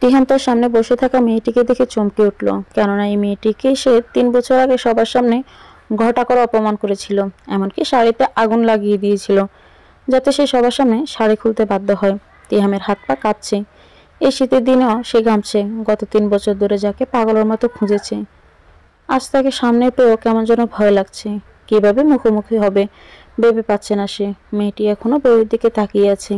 তিহাম তার সামনে বসে থাকা মেয়েটিকে দেখে চমকে উঠল, কেননা এই মেয়েটিকে সে 3 বছর আগে সবার সামনে ঘটা করে অপমান করেছিল, এমনকি শাড়িতে আগুন লাগিয়ে দিয়েছিল যাতে সে সবার সামনে শাড়ি খুলতে বাধ্য হয়। তিহামের হাত পা কাঁপছে। এই শীতের দিনেও সে ঘামছে। গত 3 বছর ধরে যাকে পাগলের মতো খুঁজেছে, আজ তাকে সামনে পেয়েও কেমন যেন ভয় লাগছে। কিভাবে মুখোমুখি হবে ভেবে পাচ্ছে না সে। মেয়েটি এখনো বইয়ের দিকে তাকিয়ে আছে।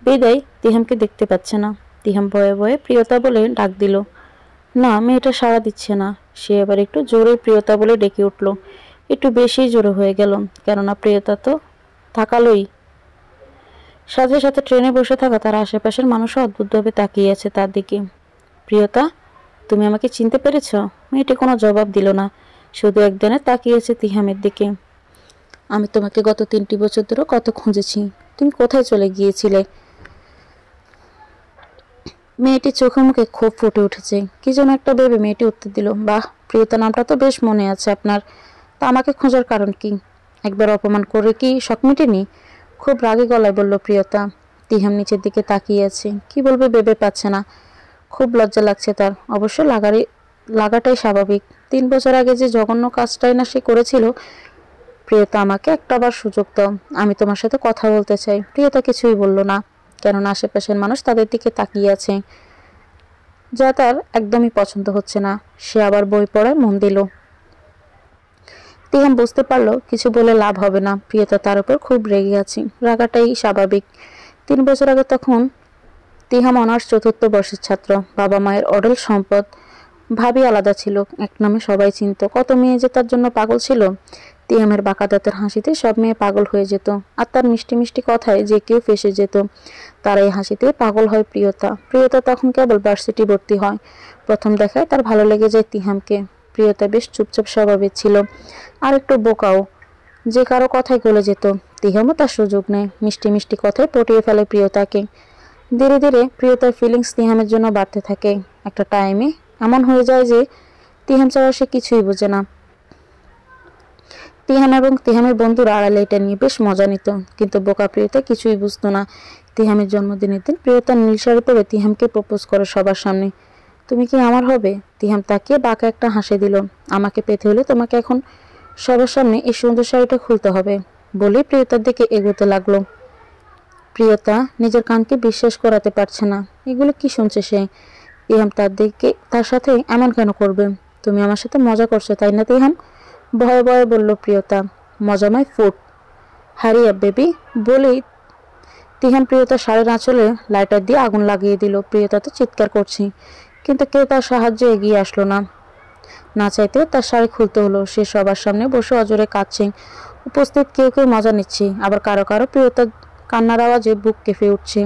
বিদায় তিহামকে দেখতে পাচ্ছে না। তিহাম ভয়ে ভয়ে প্রিয়তা বলে ডাক দিল। না, মেয়েটা সাড়া দিচ্ছে না। সে এবার একটু জোরে প্রিয়তা বলে ডেকে উঠল। একটু বেশি জোরে হয়ে গেল, কেননা প্রিয়তা তো থাকালোই। সাথে সাথে ট্রেনে বসে থাকা তার আশেপাশের মানুষও অদ্ভুতভাবে তাকিয়ে আছে তার দিকে। প্রিয়তা, তুমি আমাকে চিনতে পেরেছ? মেয়েটি কোনো জবাব দিল না, শুধু একদিনে তাকিয়েছে তিহামের দিকে। আমি তোমাকে গত 3টি বছর ধরে কত খুঁজেছি, তুমি কোথায় চলে গিয়েছিলে? মেয়েটির চোখে মুখে ক্ষোভ ফুটে উঠেছে। কি যেন একটা ভেবে মেয়েটি উত্তর দিল, বাহ, প্রিয়তা নামটা তো বেশ মনে আছে আপনার। তা আমাকে খোঁজার কারণ কি? একবার অপমান করে কি শখ মিটেনি? খুব রাগী গলায় বলল প্রিয়তা। তিহাম নিচের দিকে তাকিয়ে আছে, কি বলবে ভেবে পাচ্ছে না। খুব লজ্জা লাগছে তার। অবশ্য লাগাটাই স্বাভাবিক। 3 বছর আগে যে জঘন্য কাজটাই না সে করেছিল। প্রিয়তা, আমাকে একটাবার সুযোগ দাও, আমি তোমার সাথে কথা বলতে চাই। প্রিয়তা কিছুই বলল না, কেননা আশেপাশের মানুষ তাদের দিকে তাকিয়ে আছে, যা তার একদমই পছন্দ হচ্ছে না। সে আবার বই পড়ায় মন দিল। তিহাম বুঝতে পারলো কিছু বলে লাভ হবে না। প্রিয়তা তার উপর খুব রেগে আছে। রাগাটাই স্বাভাবিক। 3 বছর আগে তখন তিহাম অনার্স 4র্থ বর্ষের ছাত্র। বাবা মায়ের অঢেল সম্পদ। ভাবি আলাদা ছিল, এক নামে সবাই চিনত। কত মেয়ে যে তার জন্য পাগল ছিল। তিহামের বাঁকা দাঁতের হাসিতে সব মেয়ে পাগল হয়ে যেত, আর তার মিষ্টি মিষ্টি কথায় যে কেউ ফেঁসে যেত। তার এই হাসিতে পাগল হয় প্রিয়তা। প্রিয়তা তখন কেবল ভার্সিটি ভর্তি হয়। প্রথম দেখায় তার ভালো লেগে যায় তিহামকে। প্রিয়তা বেশ চুপচাপ স্বভাবের ছিল, আর একটু বোকাও, যে কারো কথায় গলে যেত। তিহামও তার সুযোগ নেয়, মিষ্টি মিষ্টি কথায় পটিয়ে ফেলে প্রিয়তাকে। ধীরে ধীরে প্রিয়তার ফিলিংস তিহামের জন্য বাড়তে থাকে। একটা টাইমে এমন হয়ে যায় যে তিহাম ছাড়া সে কিছুই বোঝে না। তিহাম এবং তিহামের বন্ধুরা আড়ালে এটা নিয়ে বেশ মজা নিত, কিন্তু বোকা প্রিয়তা কিছুই বুঝতো না। তিহামের জন্মদিনের দিন প্রিয়তা নীল শাড়ি পরে তিহামকে প্রপোজ করে সবার সামনে। তুমি কি আমার হবে? তিহাম তাকিয়ে বাঁকা একটা হাসি দিল। আমাকে পেতে হলে তোমাকে এখন সবার সামনে এই সুন্দর শাড়িটা খুলতে হবে, বলে প্রিয়তার দিকে এগোতে লাগলো। প্রিয়তা নিজের কানকে বিশ্বাস করাতে পারছে না। এগুলো কি শুনছে সে? তিহাম তার সাথে এমন কেন করবে? তুমি আমার সাথে মজা করছো তাই না তিহাম? ভয়ে ভয়ে বলল প্রিয়তা। মজামায় ফুট, হ্যারি আপ বেবি। বলেই তিহাম প্রিয়তার শাড়ির আঁচলে লাইটার দিয়ে আগুন লাগিয়ে দিল। প্রিয়তা তো চিৎকার করছে, কিন্তু কেউ তার সাহায্যে এগিয়ে আসলো না। না চাইতেও তার শাড়ি খুলতে হলো। সে সবার সামনে বসে অজরে কাঁদছে। উপস্থিত কেউ কেউ মজা নিচ্ছে, আবার কারো কারো প্রিয়তার কান্নার আওয়াজে বুক কেঁপে উঠছে।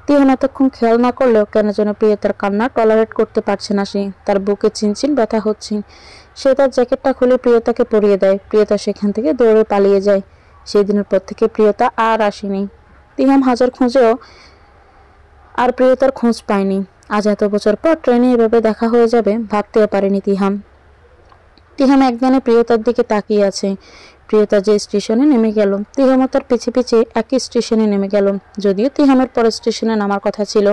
তিহাম এতক্ষণ খেয়াল না করলেও কেন যেন প্রিয়তার কান্না টলারেট করতে পারছে না সে। তার বুকে চিনচিন ব্যথা হচ্ছে। সে তার জ্যাকেটটা খুলে প্রিয়তাকে পরিয়ে দেয়। প্রিয়তা সেখান থেকে দৌড়ে পালিয়ে যায়। সেই দিনের পর থেকে প্রিয়তা আর আসেনি। তিহাম হাজার খুঁজেও আর প্রিয়তার খোঁজ পায়নি। আজ এত বছর পর ট্রেনে এভাবে দেখা হয়ে যাবে ভাবতেও পারেনি তিহাম। তিহাম একদিনে প্রিয়তার দিকে তাকিয়ে আছে। প্রিয়তা যে স্টেশনে নেমে গেল, তিহামও তার পিছে পিছে একই স্টেশনে নেমে গেল। যদিও তিহামের পরের স্টেশনে নামার কথা ছিল।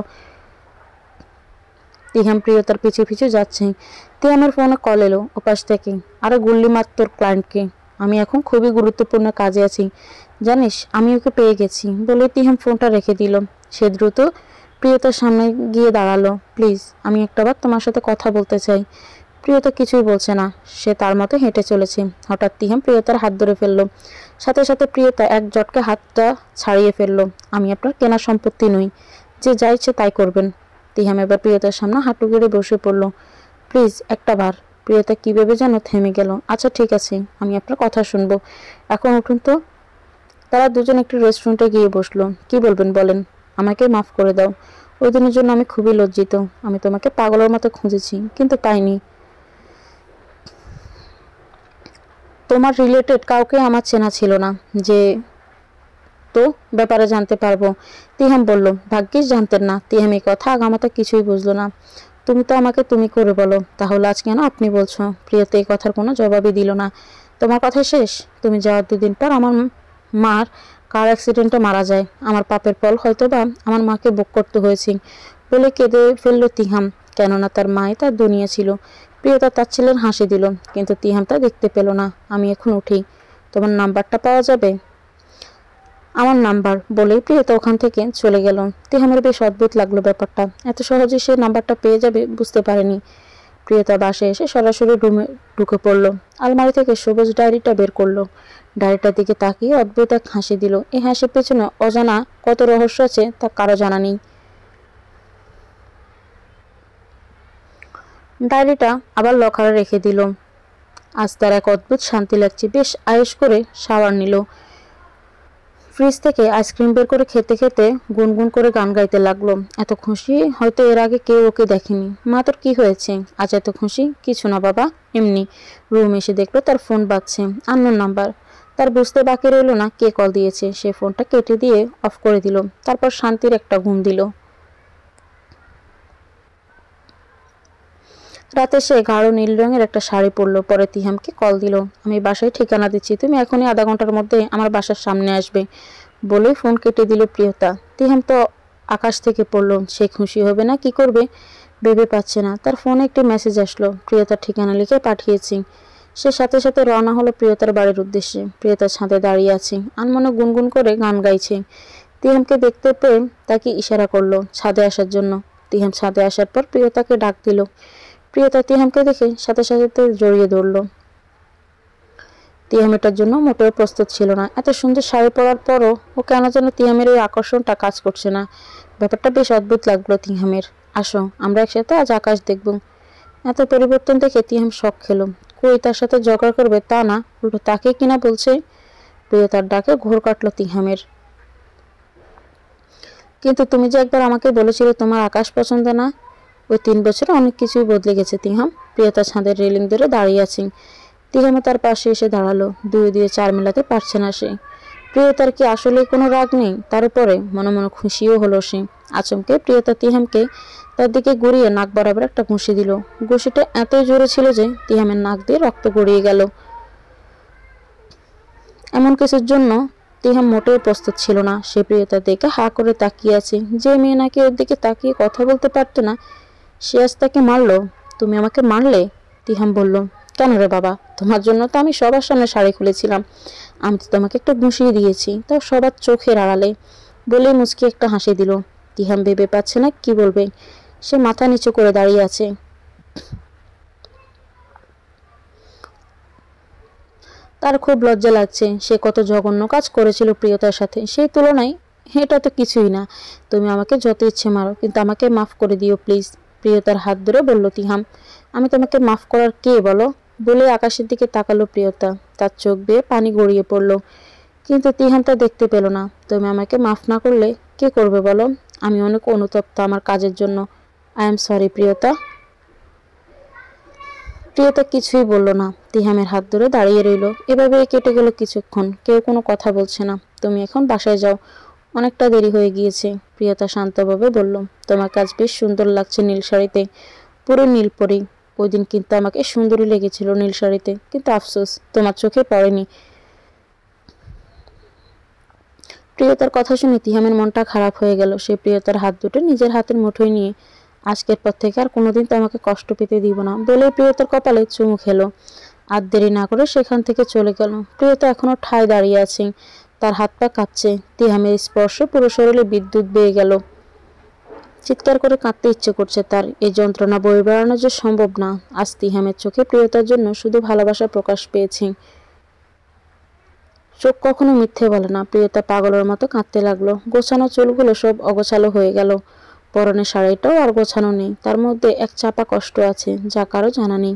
তিহাম প্রিয়তার পিছু পিছু যাচ্ছে। তিহামের ফোনে কল এলো ওপাশ থেকে। আরে গুল্লি মার তোর ক্লায়েন্টকে, আমি এখন খুবই গুরুত্বপূর্ণ কাজে আছি, জানিস আমি ওকে পেয়ে গেছি। বলে তিহাম ফোনটা রেখে দিল। সে দ্রুত প্রিয়তার সামনে গিয়ে দাঁড়ালো। প্লিজ, আমি একটাবার তোমার সাথে কথা বলতে চাই। প্রিয়তা কিছুই বলছে না, সে তার মতো হেঁটে চলেছে। হঠাৎ তিহাম প্রিয়তার হাত ধরে ফেললো। সাথে সাথে প্রিয়তা এক ঝটকে হাতটা ছাড়িয়ে ফেললো। আমি আপনার কেনা সম্পত্তি নই, যে যা ইচ্ছে তাই করবেন। তিহাম এবার প্রিয়তার সামনে হাঁটু গেড়ে বসে পড়ল। প্লিজ একটা বার। প্রিয়তা কি ভেবে যেন থেমে গেল। আচ্ছা ঠিক আছে, আমি আপনার কথা শুনবো, এখন উঠুন তো। তারা দুজন একটি রেস্টুরেন্টে গিয়ে বসলো। কি বলবেন বলেন। আমাকে মাফ করে দাও, ওই দিনের জন্য আমি খুবই লজ্জিত। আমি তোমাকে পাগলের মতো খুঁজেছি, কিন্তু পাইনি। তোমার রিলেটেড কাউকে আমার চেনা ছিল না যে তো ব্যাপারে জানতে পারবো। তিহাম বলল। ভাগ্যিস জানতেন না। তিহাম এই কথা আগামাতা কিছুই বুঝলো না। তুমি তো আমাকে তুমি করে বলো, তাহলে আজ কেন আপনি বলছো? প্রিয়তা এই কথার কোনো জবাবই দিল না। তোমার কথা শেষ? তুমি যাওয়ার 2 দিন পর আমার মার কার অ্যাক্সিডেন্টে মারা যায়। আমার পাপের ফল হয়তো বা আমার মাকে ভোগ করতে হয়েছে। বলে কেঁদে ফেলল তিহাম, কেননা তার মায়ে তার দুনিয়া ছিল। প্রিয়তা তার ছেলের হাসি দিল, কিন্তু তিহাম তা দেখতে পেল না। আমি এখন উঠি, তোমার নাম্বারটা পাওয়া যাবে? আমার নাম্বার বলেই প্রিয়তা ওখান থেকে চলে গেল। তিহামের বেশ অদ্ভুত লাগলো ব্যাপারটা, এত সহজে সে নাম্বারটা পেয়ে যাবে বুঝতে পারেনি। প্রিয়তা বাসায় এসে সরাসরি রুমে ঢুকে পড়ল। আলমারি থেকে সবুজ ডায়েরিটা বের করলো। ডায়েরিটার দিকে তাকিয়ে অদ্ভুত এক হাসি দিল। এই হাসির পেছনে অজানা কত রহস্য আছে তা কারো জানা নেই। ডায়েরিটা আবার লকারে রেখে দিল। আজ তার এক অদ্ভুত শান্তি লাগছে। বেশ আয়েশ করে শাওয়ার নিল। ফ্রিজ থেকে আইসক্রিম বের করে খেতে খেতে গুনগুন করে গান গাইতে লাগলো। এত খুশি হয়তো এর আগে কেউ ওকে দেখেনি। মা, তোর কি হয়েছে আজ এত খুশি? কিছু না বাবা, এমনি। রুম এসে দেখলো তার ফোন বাজছে, আননোন নাম্বার। তার বুঝতে বাকি রইল না কে কল দিয়েছে। সে ফোনটা কেটে দিয়ে অফ করে দিল। তারপর শান্তির একটা ঘুম দিল। রাতে সে গাঢ় নীল রঙের একটা শাড়ি পরলো। পরে তিহামকে কল দিল। আমি বাসায় ঠিকানা দিচ্ছি, তুমি এখনই আধা ঘন্টার মধ্যে আমার বাসার সামনে আসবে বলেই ফোন কেটে দিল প্রিয়তা। তিহাম তো আকাশ থেকে পড়ল। সে খুশি হবে না কি করবে ভেবে পাচ্ছে না। তার ফোনে একটি মেসেজ আসলো, প্রিয়তার ঠিকানা লিখে পাঠিয়েছি। সে সাথে সাথে রওনা হলো প্রিয়তার বাড়ির উদ্দেশ্যে। প্রিয়তার ছাদে দাঁড়িয়ে আছে, আনমনে গুনগুন করে গান গাইছে। তিহামকে দেখতে পেয়ে তাকে ইশারা করলো ছাদে আসার জন্য। তিহাম ছাদে আসার পর প্রিয়তাকে ডাক দিল। প্রিয়তা তিহামকে দেখে সাথে সাথে জড়িয়ে ধরল। তিহাম এটার জন্য মোটেও প্রস্তুত ছিল না। এত সুন্দর শাড়ি পরার পরও ও কেন যেন তিহামের এই আকর্ষণটা কাজ করছে না। ব্যাপারটা বেশ অদ্ভুত লাগলো তিহামের। আসো আমরা একসাথে আজ আকাশ দেখব। এত পরিবর্তন দেখে তিহাম শখ খেলো। কই তার সাথে ঝগড়া করবে তা না, উল্টো তাকে কিনা বলছে। প্রিয়তার ডাকে ঘোর কাটলো তিহামের। কিন্তু তুমি যে একবার আমাকে বলেছিলে তোমার আকাশ পছন্দ না, ওই 3 বছরে অনেক কিছুই বদলে গেছে তিহাম। প্রিয়তা ছাদের রেলিং ধরে দাঁড়িয়ে আছেন। তিহামও তার পাশে এসে দাঁড়ালো। 2 দিয়ে 4 মেলাতে পারছে না সে। প্রিয়তার কি আসলে কোনো রাগ নেই তার উপরে? মনে মনে খুশিও হলো সে। আচমকে প্রিয়তা তিহামকে তার দিকে ঘুরিয়ে নাক বরাবর একটা ঘুষি দিল। ঘুষিটা এতই জোরে ছিল যে তিহামের নাক দিয়ে রক্ত গড়িয়ে গেল। এমন কিছুর জন্য তিহাম মোটেও প্রস্তুত ছিল না। সে প্রিয়তার দিকে হা করে তাকিয়ে আছে। যে মেয়ে নাকি ওর দিকে তাকিয়ে কথা বলতে পারতো না, সে আজ তাকে মারলো। তুমি আমাকে মারলে? তিহাম বলল। কেন রে বাবা, তোমার জন্য তো আমি সবার সামনে শাড়ি খুলেছিলাম। আমি তো তোমাকে একটু ঘুষিয়ে দিয়েছি, তাও সবার চোখের আড়ালে। বলে মুচকি একটা হাসি দিল। তিহাম ভেবে পাচ্ছে না কি বলবে। সে মাথা নিচু করে দাঁড়িয়ে আছে। তার খুব লজ্জা লাগছে। সে কত জঘন্য কাজ করেছিল প্রিয়তার সাথে, সেই তুলনায় এটা তো কিছুই না। তুমি আমাকে যত ইচ্ছে মারো, কিন্তু আমাকে মাফ করে দিও প্লিজ। প্রিয়তার হাত ধরে বলল তিহাম। আমি তোমাকে মাফ করার কে বলো? বলে আকাশের দিকে তাকালো প্রিয়তা। তার চোখ বেয়ে পানি গড়িয়ে পড়ল। কিন্তু তিহাম তা দেখতে পেল না। তুমি আমাকে মাফ না করলে কে করবে বলো? আমি অনেক অনুতপ্ত আমার কাজের জন্য। আই এম সরি প্রিয়তা। প্রিয়তা কিছুই বলল না। তিহামের হাত ধরে দাঁড়িয়ে রইল। এভাবে কেটে গেল কিছুক্ষণ। কেউ কোনো কথা বলছে না। তুমি এখন বাসায় যাও, অনেকটা দেরি হয়ে গিয়েছে। প্রিয়তা শান্তভাবে বলল। তোমার কাজ বেশ সুন্দর লাগছে নীল শাড়িতে, পুরো নীল পরি। ওই দিন কিন্তু আমাকে সুন্দরই লেগেছিল নীল শাড়িতে, কিন্তু আফসোস তোমার চোখে পড়েনি। প্রিয়তার কথা শুনে তিহামের মনটা খারাপ হয়ে গেল। সে প্রিয়তার হাত দুটো নিজের হাতের মুঠোয় নিয়ে, আজকের পর থেকে আর কোনোদিন তোমাকে কষ্ট পেতে দিব না বলে প্রিয়তার কপালে চুমু খেলো। আর দেরি না করে সেখান থেকে চলে গেল। প্রিয়তা এখনো ঠায় দাঁড়িয়ে আছে। তার হাত পা কাঁপছে। তিহামের স্পর্শে পুরো শরীরে বিদ্যুৎ বেয়ে গেল। চিৎকার করে কাঁদতে ইচ্ছে করছে তার। এই যন্ত্রণা বয়ে বেড়ানো যে সম্ভব না। আজ তিহামের চোখে প্রিয়তার জন্য শুধু ভালোবাসা প্রকাশ পেয়েছে। চোখ কখনো মিথ্যে বলে না। প্রিয়তা পাগলের মতো কাঁদতে লাগলো। গোছানো চুলগুলো সব অগোছালো হয়ে গেল। পরনের শাড়িটাও আর গোছানো নেই। তার মধ্যে এক চাপা কষ্ট আছে যা কারো জানা নেই।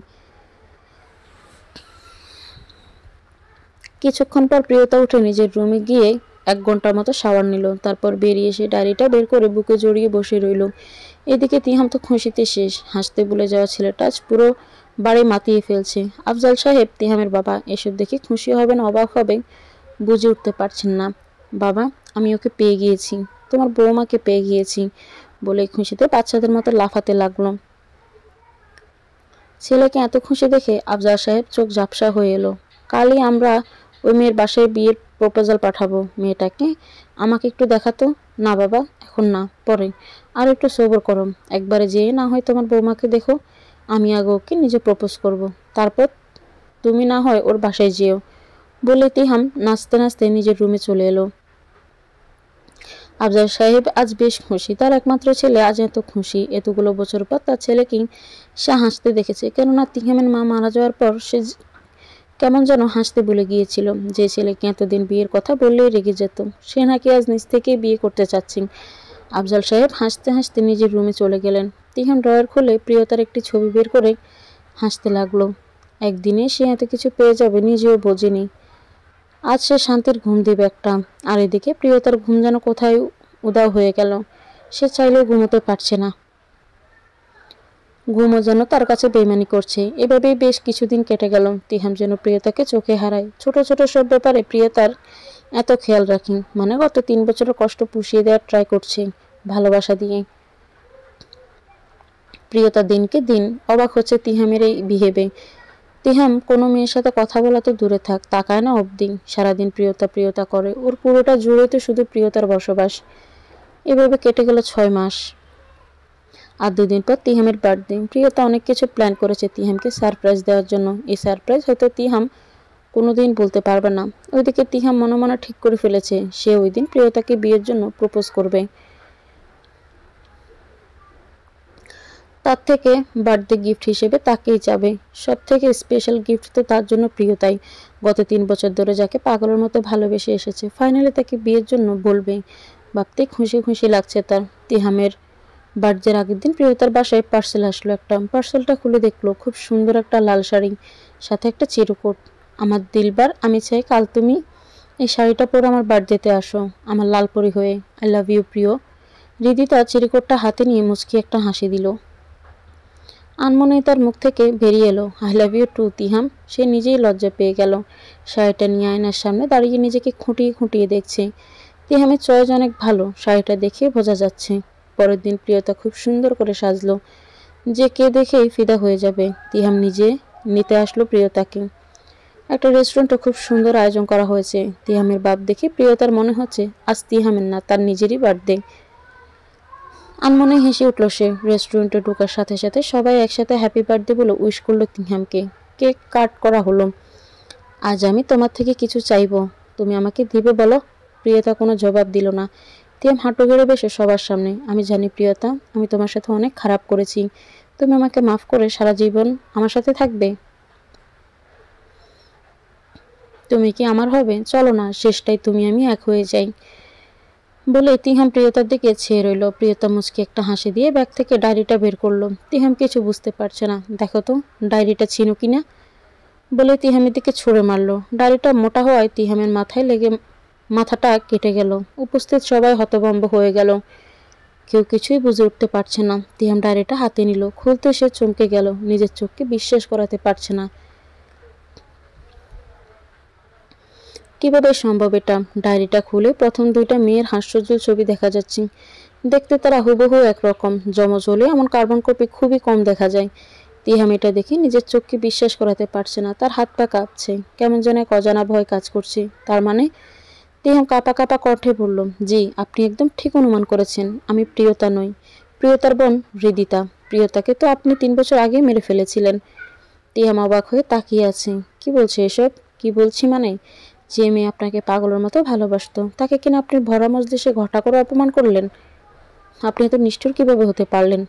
কিছুক্ষণ পর প্রিয়তা উঠে নিজের রুমে গিয়ে 1 ঘন্টার মতো শাওয়ার নিল। তারপর বেরিয়ে এসে ডায়েরিটা বের করে বুকে জড়িয়ে বসে রইল। এদিকে তিহাম তো খুশিতে শেষ। হাসতে ভুলে যাওয়া ছেলেটা আজ পুরো বাড়ি মাতিয়ে ফেলছে। আফজাল সাহেব, তিহামের বাবা, এসব দেখে খুশি হবেন অবাক হবেন বুঝে উঠতে পারছেন না। বাবা, আমি ওকে পেয়ে গিয়েছি, তোমার বৌমাকে পেয়ে গিয়েছি বলে খুশিতে বাচ্চাদের মতো লাফাতে লাগলো। ছেলেকে এত খুশি দেখে আফজাল সাহেব চোখ ঝাপসা হয়ে এলো। কালই আমরা ওই মেয়ের বাসায় বিয়ের প্রপোজাল পাঠাবো মেয়েটাকে, আমাকে একটু দেখাতো। না বাবা, এখন না, পরে, আর একটু সবর করো, একবারে যেয়ে না হয় তোমার বৌমাকে দেখো, আমি আগে ওকে নিজে প্রপোজ করব, তারপর তুমি না হয় ওর বাসায় যেও। বলে তিহাম নাচতে নাচতে নিজের রুমে চলে এলো। আফজাল সাহেব আজ বেশ খুশি, তার একমাত্র ছেলে আজ এত খুশি। এতগুলো বছর পর তার ছেলেকে সে হাসতে দেখেছে, কেননা তিহামের মা মারা যাওয়ার পর সে কেমন যেন হাসতে ভুলে গিয়েছিল। যে ছেলেকে এতদিন বিয়ের কথা বললেই রেগে যেত, সে নাকি আজ নিজ থেকেই বিয়ে করতে চাচ্ছেন। আফজাল সাহেব হাসতে হাসতে নিজের রুমে চলে গেলেন। তিহাম ড্রয়ার খুলে প্রিয়তার একটি ছবি বের করে হাসতে লাগলো। একদিনে সে এত কিছু পেয়ে যাবে নিজেও বোঝেনি। আজ সে শান্তির ঘুম দিবে একটা। আর এদিকে প্রিয়তার ঘুম যেন কোথায় উধাও হয়ে গেল, সে চাইলেও ঘুমোতে পারছে না। ঘুমও যেন তার কাছে বেইমানি করছে। এভাবেই বেশ কিছুদিন কেটে গেল। তিহাম যেন প্রিয়তাকে চোখে হারায়। ছোট ছোট সব ব্যাপারে প্রিয়তার এত খেয়াল রাখেন, মানে গত 3 বছরের কষ্ট পুষিয়ে দেওয়ার ট্রাই করছে ভালোবাসা দিয়ে। প্রিয়তা দিনকে দিন অবাক হচ্ছে তিহামের এই বিহেভে। তিহাম কোনো মেয়ের সাথে কথা বলা তো দূরে থাক, তাকায় না অবধি। সারাদিন প্রিয়তা প্রিয়তা করে, ওর পুরোটা জুড়ে তো শুধু প্রিয়তার বসবাস। এভাবে কেটে গেল 6 মাস। আর 2 দিন পর তিহামের বার্থডে। প্রিয়তা অনেক কিছু প্ল্যান করেছে তিহামকে সারপ্রাইজ দেওয়ার জন্য। এই সারপ্রাইজ হয়তো তিহাম কোনোদিন বলতে পারবে না। ওইদিকে তিহাম মনে মনে ঠিক করে ফেলেছে সে ওই দিন প্রিয়তাকে বিয়ের জন্য প্রপোজ করবে। তার থেকে বার্থডে গিফট হিসেবে তাকেই চাবে। সব থেকে স্পেশাল গিফট তো তার জন্য প্রিয়তাই। গত 3 বছর ধরে যাকে পাগলের মতো ভালোবেসে এসেছে, ফাইনালি তাকে বিয়ের জন্য বলবে। ভাবতে খুশি খুশি লাগছে তার। তিহামের বার্থডের আগের দিন প্রিয়তার বাসায় পার্সেল আসলো একটা। পার্সেলটা খুলে দেখলো খুব সুন্দর একটা লাল শাড়ি, সাথে একটা চিরকুট। আমার দিলবার, আমি চাই কাল তুমি এই শাড়িটা পরে আমার বার্থডেতে আসো, আমার লাল পরি হয়ে। আই লাভ ইউ প্রিয়। হৃদিতা চিরকুটটা হাতে নিয়ে মুচকি একটা হাসি দিল। আনমনেই তার মুখ থেকে বেরিয়ে এলো I love you too Tiham. সে নিজেই লজ্জা পেয়ে গেল। শাড়িটা নিয়ে আয়নার সামনে দাঁড়িয়ে নিজেকে খুঁটিয়ে খুঁটিয়ে দেখছে। তিহামের চয়েস অনেক ভালো, শাড়িটা দেখে বোঝা যাচ্ছে। পরের দিন প্রিয়তা খুব সুন্দর করে সাজলো, যে কে দেখেই ফিদা হয়ে যাবে। তিহাম নিজে নিতে আসলো প্রিয়তাকে। একটা রেস্টুরেন্টে খুব সুন্দর আয়োজন করা হয়েছে। তিহামের বাপ দেখে প্রিয়তার মনে হচ্ছে আজ তিহামের না, তার নিজেরই বার্থডে। আনমনে হেসে উঠল সে। রেস্টুরেন্টে ঢোকার সাথে সাথে সবাই একসাথে হ্যাপি বার্থডে বলে উইশ করলো তিহামকে। কেক কাট করা হলো। আজ আমি তোমার থেকে কিছু চাইবো, তুমি আমাকে দিবে বলো। প্রিয়তা কোনো জবাব দিল না। তিহাম হাঁটু গেড়ে বসে সবার সামনে, আমি জানি প্রিয়তা, আমি তোমার সাথে অনেক খারাপ করেছি। তুমি আমাকে মাফ করে সারা জীবন আমার সাথে থাকবে। তুমি কি আমার হবে? চলো না, শেষটাই তুমি আমি এক হয়ে যাই। বলে তিহাম প্রিয়তার দিকে চেয়ে রইল। প্রিয়তা মুচকি একটা হাসি দিয়ে ব্যাগ থেকে ডায়েরিটা বের করলো। তিহাম কিছু বুঝতে পারছে না। দেখো তো ডায়েরিটা ছিনো কিনা, বলে তিহামের দিকে ছুঁড়ে মারলো। ডায়েরিটা মোটা হওয়ায় তিহামের মাথায় লেগে মাথাটা কেটে গেল। উপস্থিত সবাই হতভম্ব হয়ে গেল। কেউ কিছুই বুঝে উঠতে পারছে না। তিহাম ডায়েরিটা হাতে নিল। খুলতে সে চমকে গেল, নিজের চোখকে বিশ্বাস করাতে পারছে না। কিভাবে সম্ভব এটা? ডায়েরিটা খুলে প্রথম 2টা মেয়ের হাস্যোজ্জ্বল ছবি দেখা যাচ্ছে। দেখতে তারা হুবহু একরকম। যমজ হলে এমন কার্বন কপি খুবই কম দেখা যায়। তিহাম এটা দেখে নিজের চোখকে বিশ্বাস করাতে পারছে না। তার হাত পা কাঁপছে, কেমন যেন এক অজানা ভয় কাজ করছে। তার মানে? তিহাম কাঁপা কাঁপা কণ্ঠে বলল, জি, আপনি একদম ঠিক অনুমান করেছেন। আমি প্রিয়তা নই, প্রিয়তার বোন হৃদিতা। প্রিয়তাকে তো আপনি 3 বছর আগে মেরে ফেলেছিলেন। তিহাম অবাক হয়ে তাকিয়ে আছে। কি বলছে এসব? কি বলছি মানে? যে মেয়ে আপনাকে পাগলের মতো ভালোবাসতো, তাকে কিনা আপনি ভরা মজলিসে ঘটা করে অপমান করলেন। আপনি এত নিষ্ঠুর কিভাবে হতে পারলেন?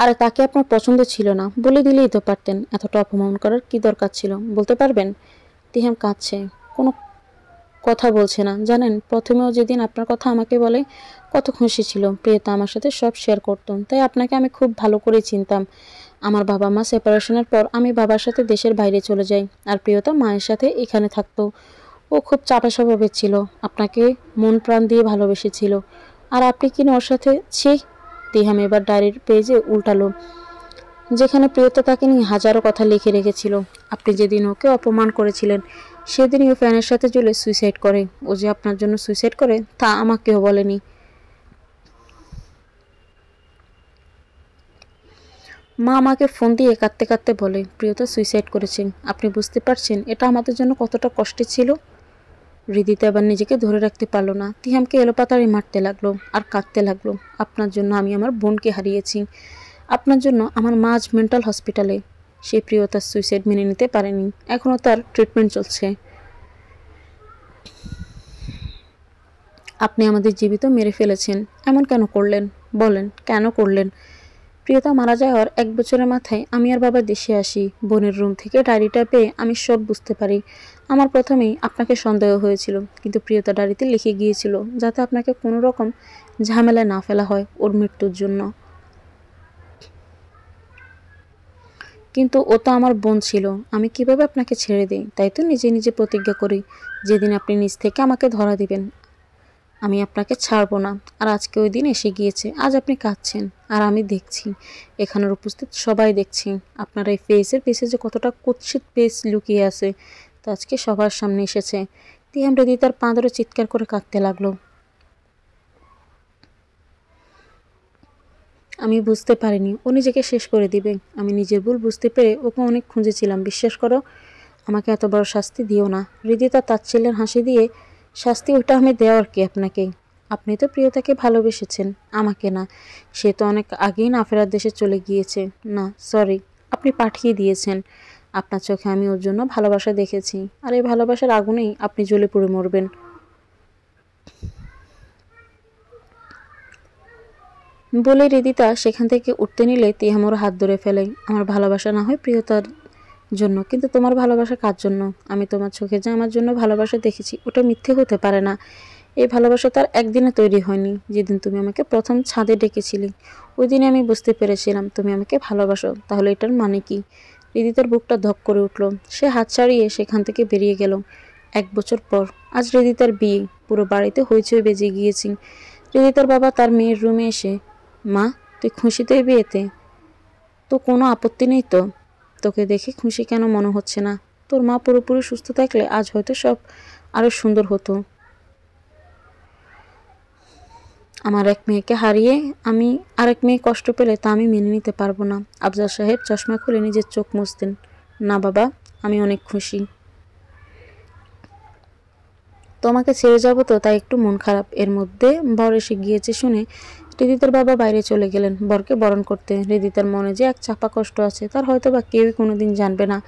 আর তাকে আপনার পছন্দ ছিল না, বলে দিলেই তো পারতেন। এতটা অপমান করার কি দরকার ছিল, বলতে পারবেন? তিহাম কাঁদছে, কোনো কথা বলছে না। জানেন, প্রথমেও যেদিন আপনার কথা আমাকে বলে কত খুশি ছিল। প্রিয়তা আমার সাথে সব শেয়ার করতেন, তাই আপনাকে আমি খুব ভালো করে চিনতাম। আমার বাবা মা সেপারেশনের পর আমি বাবার সাথে দেশের বাইরে চলে যাই, আর প্রিয়তা মায়ের সাথে এখানে থাকতো। ও খুব চাপা স্বভাবের ছিল, আপনাকে মন প্রাণ দিয়ে ভালোবেসেছিল। আর আপনি কিনা ওর সাথে ছি। তিহাম এবার ডায়েরির পেজে উল্টালো, যেখানে প্রিয়তা তাকে নিয়ে হাজারো কথা লিখে রেখেছিল। আপনি যেদিন ওকে অপমান করেছিলেন, সেদিনই ও ফ্যানের সাথে ঝুলে সুইসাইড করে। ও যে আপনার জন্য সুইসাইড করে তা আমাকেও বলেনি। মা আমাকে ফোন দিয়ে কাঁদতে কাঁদতে বলে প্রিয়তা সুইসাইড করেছে। আপনি বুঝতে পারছেন এটা আমাদের জন্য কতটা কষ্টের ছিল? হৃদিতা এবার নিজেকে ধরে রাখতে পারলো না, তিহামকে এলোপাতাড়ি মারতে লাগলো আর কাঁদতে লাগলো। আপনার জন্য আমি আমার বোনকে হারিয়েছি, আপনার জন্য আমার মা আজ মেন্টাল হসপিটালে। সে প্রিয়তার সুইসাইড মেনে নিতে পারেনি, এখনও তার ট্রিটমেন্ট চলছে। আপনি আমাদের জীবিত মেরে ফেলেছেন, এমন কেন করলেন? বলেন কেন করলেন? প্রিয়তা মারা যাওয়ার 1 বছরের মাথায় আমি আর বাবা দেশে আসি। বোনের রুম থেকে ডায়েরিটা পেয়ে আমি সব বুঝতে পারি। আমার প্রথমেই আপনাকে সন্দেহ হয়েছিল, কিন্তু প্রিয়তা ডায়েরিতে লিখে গিয়েছিল যাতে আপনাকে কোনো রকম ঝামেলায় না ফেলা হয় ওর মৃত্যুর জন্য। কিন্তু ও তো আমার বোন ছিল, আমি কিভাবে আপনাকে ছেড়ে দিই? তাই তো নিজে নিজে প্রতিজ্ঞা করি যেদিন আপনি নিজ থেকে আমাকে ধরা দিবেন আমি আপনাকে ছাড়বো না। আর আজকে ওই দিন এসে গিয়েছে। আজ আপনি কাঁদছেন আর আমি দেখছি, এখানের উপস্থিত সবাই দেখছি আপনার এই ফেসের পিছে যে কতটা কুৎসিত ফেস লুকিয়ে আছে তা আজকে সবার সামনে এসেছে। তিহাম হৃদিতার পা ধরে চিৎকার করে কাঁদতে লাগলো। আমি বুঝতে পারিনি ও নিজেকে শেষ করে দিবে। আমি নিজের ভুল বুঝতে পেরে ওকে অনেক খুঁজেছিলাম, বিশ্বাস করো। আমাকে এত বড় শাস্তি দিও না। হৃদিতা তাচ্ছিল্যের হাসি দিয়ে শাস্তি ওটা আমি দেওয়ার কি আপনাকে? আপনি তো প্রিয়তাকে ভালোবেসেছেন, আমাকে না। সে তো অনেক আগেই না ফেরার দেশে চলে গিয়েছে। না সরি, আপনি পাঠিয়ে দিয়েছেন। আপনার চোখে আমি ওর জন্য ভালোবাসা দেখেছি, আর এই ভালোবাসার আগুনেই আপনি জ্বলে পুড়ে মরবেন। বলে হৃদিতা সেখান থেকে উঠতে নিলে তিহাম ওর হাত ধরে ফেলে। আমার ভালোবাসা না হয় প্রিয়তার জন্য, কিন্তু তোমার ভালোবাসা কার জন্য? আমি তোমার চোখে যে আমার জন্য ভালোবাসা দেখেছি ওটা মিথ্যে হতে পারে না। এই ভালোবাসা তার একদিনে তৈরি হয়নি। যেদিন তুমি আমাকে প্রথম ছাদে ডেকেছিলে ওই দিনে আমি বুঝতে পেরেছিলাম তুমি আমাকে ভালোবাসো। তাহলে এটার মানে কি? হৃদিতার বুকটা ধক করে উঠল। সে হাত ছাড়িয়ে সেখান থেকে বেরিয়ে গেল। 1 বছর পর আজ হৃদিতার বিয়ে। পুরো বাড়িতে হইচই বেজে গিয়েছি। হৃদিতার বাবা তার মেয়ের রুমে এসে, মা তুই খুশি তো এই বিয়েতে? তো কোনো আপত্তি নেই তো? তোকে দেখে খুশি কেন মনে হচ্ছে না? তোর মা পুরোপুরি সুস্থ থাকলে আজ হয়তো সব আরো সুন্দর হতো। আমার এক মেয়েকে হারিয়ে আমি আরেক মেয়ে কষ্ট পেলে তা আমি মেনে নিতে পারবো না। আফজাল সাহেব চশমা খুলে নিজের চোখ মুছতেন। না বাবা, আমি অনেক খুশি। তোমাকে ছেড়ে যাবো তো তাই একটু মন খারাপ। এর মধ্যে বর এসে গিয়েছে শুনে হৃদিতার বাবা বাইরে চলে গেলেন বরকে বরণ করতে। হৃদিতার মনে যে এক চাপা কষ্ট আছে তার হয়তো বা কেউই কোনোদিন জানবে না।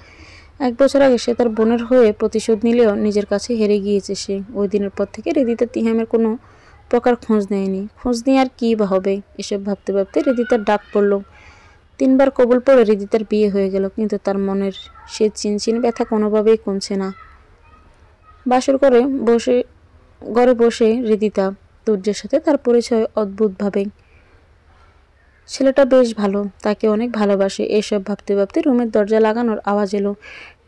1 বছর আগে সে তার বোনের হয়ে প্রতিশোধ নিলেও নিজের কাছে হেরে গিয়েছে সে। ওই দিনের পর থেকে হৃদিতা তিহামের কোনো প্রকার খোঁজ নেয়নি। খোঁজ নিয়ে আর কী বা হবে? এসব ভাবতে ভাবতে হৃদিতার ডাক পড়ল। 3 বার কবুল পড়ে হৃদিতার বিয়ে হয়ে গেল, কিন্তু তার মনের সে চিনচিন ব্যথা কোনোভাবেই কমছে না। বাসর ঘরে বসে হৃদিতা তুর্যের সাথে তার পরিচয় অদ্ভুতভাবে। ছেলেটা বেশ ভালো, তাকে অনেক ভালোবাসে। এসব ভাবতে ভাবতে রুমের দরজা লাগানোর আওয়াজ এলো।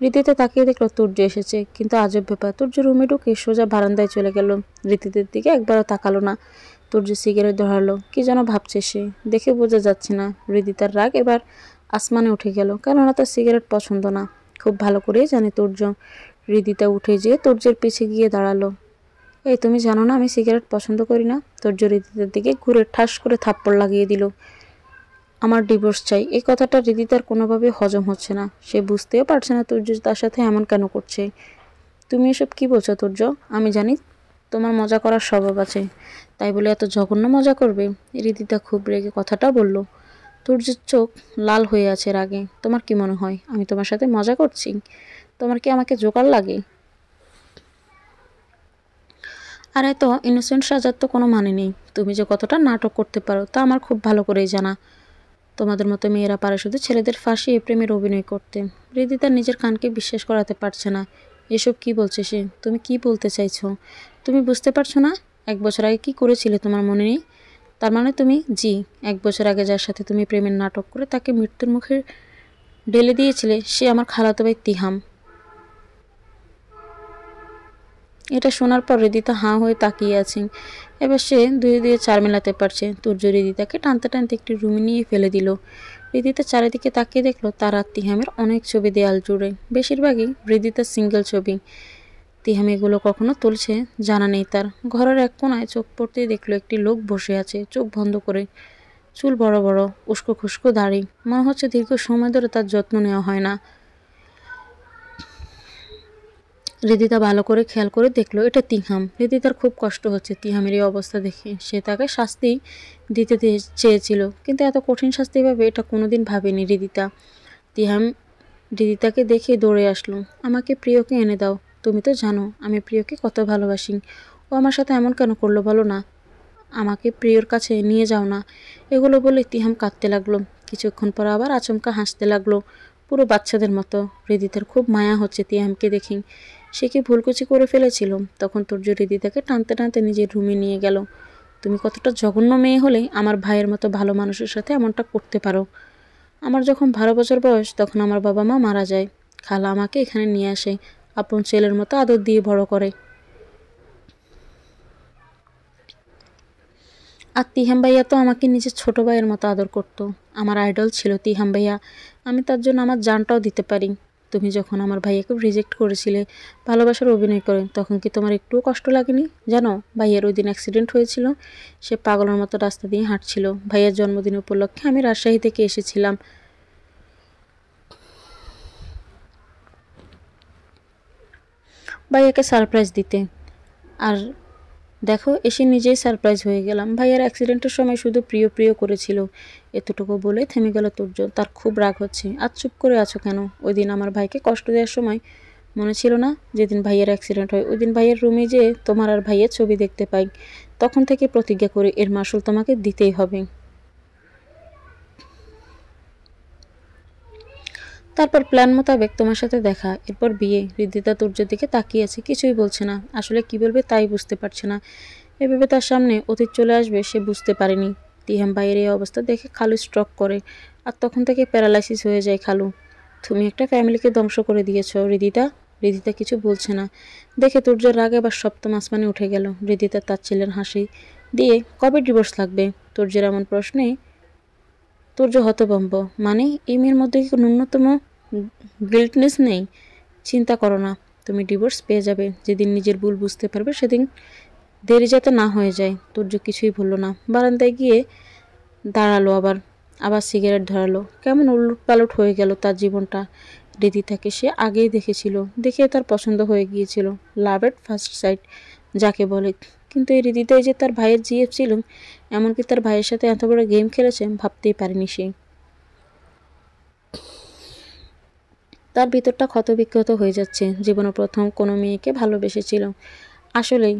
রীতিতে তাকিয়ে দেখলো তুর্য এসেছে, কিন্তু আজব ব্যাপার, তুর্য রুমে ঢুকে সোজা বারান্দায় চলে গেল। রীতিদের দিকে একবারও তাকালো না। তুর্য সিগারেট ধরালো, কি যেন ভাবছে সে, দেখে বোঝা যাচ্ছে না। হৃদিতার রাগ এবার আসমানে উঠে গেল, কেননা তার সিগারেট পছন্দ না। খুব ভালো করেই জানে তুর্য। হৃদিতা উঠে যেয়ে তুর্যের পিছে গিয়ে দাঁড়ালো। এই তুমি জানো না আমি সিগারেট পছন্দ করি না? তুর্য হৃদিতার দিকে ঘুরে ঠাস করে থাপ্পড় লাগিয়ে দিল। আমার ডিভোর্স চাই, এই কথাটা হৃদিতার কোনোভাবে হজম হচ্ছে না। সে বুঝতেও পারছে না তুর্য তার সাথে এমন কেন করছে। তুমি এসব কি বলছো তুর্য? আমি জানি তোমার মজা করার স্বভাব আছে, তাই বলে এত জঘন্য মজা করবে? হৃদিতা খুব রেগে কথাটা বলল। তুর্যের চোখ লাল হয়ে আছে রাগে। তোমার কি মনে হয় আমি তোমার সাথে মজা করছি? তোমার কি আমাকে জোকার লাগে? আর এত ইনোসেন্ট সাজার তো কোনো মানে নেই। তুমি যে কতটা নাটক করতে পারো তা আমার খুব ভালো করেই জানা। তোমাদের মতো মেয়েরা পারে শুধু ছেলেদের ফাঁসিয়ে প্রেমের অভিনয় করতে। হৃদিতা নিজের কানকে বিশ্বাস করাতে পারছে না। এসব কি বলছে সে? তুমি কি বলতে চাইছো? তুমি বুঝতে পারছো না? 1 বছর আগে কি করেছিলে তোমার মনে নেই? তার মানে তুমি 1 বছর আগে যার সাথে তুমি প্রেমের নাটক করে তাকে মৃত্যুর মুখে ঢেলে দিয়েছিলে সে আমার খালাতো ভাই তিহাম। এটা শোনার পর হৃদিতা হাঁ হয়ে তাকিয়ে আছেন। এবার সে 2 দিয়ে 4 মেলাতে পারছে। তুর্য হৃদিতাকে টানতে টানতে একটি রুমে নিয়ে ফেলে দিল। হৃদিতা চারিদিকে তাকিয়ে দেখলো তার আর তিহামের অনেক ছবি দেয়াল জুড়ে, বেশিরভাগই হৃদিতার সিঙ্গেল ছবি। তিহাম এগুলো কখনো তুলছে জানা নেই তার। ঘরের এক কোনায় চোখ পড়তেই দেখলো একটি লোক বসে আছে চোখ বন্ধ করে। চুল বড় বড়, উস্কো খুস্কো দাড়ি, মনে হচ্ছে দীর্ঘ সময় ধরে তার যত্ন নেওয়া হয় না। হৃদিতা ভালো করে খেয়াল করে দেখলো এটা তিহাম। হৃদিতার খুব কষ্ট হচ্ছে তিহামের এই অবস্থা দেখে। সে তাকে শাস্তি দিতে চেয়েছিল, কিন্তু এত কঠিন শাস্তি পাবে এটা কোনোদিন ভাবেনি হৃদিতা। তিহাম হৃদিতাকে দেখে দৌড়ে আসলো। আমাকে প্রিয়কে এনে দাও, তুমি তো জানো আমি প্রিয়কে কত ভালোবাসি। ও আমার সাথে এমন কেন করলো বলো না, আমাকে প্রিয়র কাছে নিয়ে যাও না। এগুলো বলে তিহাম কাঁদতে লাগলো। কিছুক্ষণ পর আবার আচমকা হাসতে লাগলো, পুরো বাচ্চাদের মতো। হৃদিতার খুব মায়া হচ্ছে তিহামকে দেখে। সে কি ভুলকুচি করে ফেলেছিল? তখন তুর্য হৃদিতাকে টানতে টানতে নিজের রুমে নিয়ে গেল। তুমি কতটা জঘন্য মেয়ে হলে আমার ভাইয়ের মতো ভালো মানুষের সাথে এমনটা করতে পারো? আমার যখন 12 বছর বয়স তখন আমার বাবা মা মারা যায়। খালা আমাকে এখানে নিয়ে আসে, আপন ছেলের মতো আদর দিয়ে বড় করে। আর তিহাম ভাইয়া তো আমাকে নিজের ছোট ভাইয়ের মতো আদর করত। আমার আইডল ছিল তিহাম ভাইয়া। আমি তার জন্য আমার জানটাও দিতে পারি। তুমি যখন আমার ভাইয়াকে রিজেক্ট করেছিলে ভালোবাসার অভিনয় করে, তখন কি তোমার একটুও কষ্ট লাগেনি? জানো ভাইয়ার ওই দিন অ্যাক্সিডেন্ট হয়েছিল। সে পাগলের মতো রাস্তা দিয়ে হাঁটছিল। ভাইয়ার জন্মদিন উপলক্ষে আমি রাজশাহী থেকে এসেছিলাম ভাইয়াকে সারপ্রাইজ দিতে। আর দেখো এসে নিজেই সারপ্রাইজ হয়ে গেলাম। ভাইয়ার অ্যাক্সিডেন্টের সময় শুধু প্রিয় প্রিয় করেছিল। এতটুকু বলে থেমে গেল তুর্য। তার খুব রাগ হচ্ছে। আজ চুপ করে আছো কেন? ওই দিন আমার ভাইকে কষ্ট দেওয়ার সময় মনে ছিল না? যেদিন ভাইয়ের অ্যাক্সিডেন্ট হয় ওই দিন ভাইয়ের রুমে যেয়ে তোমার আর ভাইয়ের ছবি দেখতে পাই। তখন থেকে প্রতিজ্ঞা করি এর মাসুল তোমাকে দিতেই হবে। তারপর প্ল্যান মোতাবেক তোমার সাথে দেখা, এরপর বিয়ে। হৃদিতা তুর্যের দিকে তাকিয়ে আছে, কিছুই বলছে না। আসলে কি বলবে তাই বুঝতে পারছে না। এভাবে তার সামনে অতীত চলে আসবে সে বুঝতে পারেনি। তিহাম ভাইয়ের এই অবস্থা দেখে খালু স্ট্রোক করে, আর তখন থেকে প্যারালাইসিস হয়ে যায় খালু। তুমি একটা ফ্যামিলিকে ধ্বংস করে দিয়েছ হৃদিতা। হৃদিতা কিছু বলছে না দেখে তুর্যের রাগ এবার সপ্তম আসমানে উঠে গেল। হৃদিতা তার ছেলের হাসি দিয়ে কবে ডিভোর্স লাগবে? তুর্যের এমন প্রশ্নে তুর্য হতভম্ব। মানে এই মেয়ের মধ্যে কি ন্যূনতম গিল্টনেস নেই? চিন্তা করো না, তুমি ডিভোর্স পেয়ে যাবে। যেদিন নিজের ভুল বুঝতে পারবে সেদিন দেরি যাতে না হয়ে যায়। তুর্য কিছুই বলল না। বারান্দায় গিয়ে দাঁড়ালো, আবার আবার সিগারেট ধরালো। কেমন উলট পালট হয়ে গেল তার জীবনটা। হৃদিতাকে সে আগেই দেখেছিল, দেখে তার পছন্দ হয়ে গিয়েছিল। লাভ এট ফার্স্ট সাইট যাকে বলে। কিন্তু এই হৃদিতাই যে তার ভাইয়ের জিএফ ছিল, এমনকি তার ভাইয়ের সাথে এত বড় গেম খেলেছে ভাবতেই পারেনি সে। তার ভিতরটা ক্ষতবিক্ষত হয়ে যাচ্ছে। জীবনে প্রথম কোনো মেয়েকে ভালোবেসেছিল। আসলেই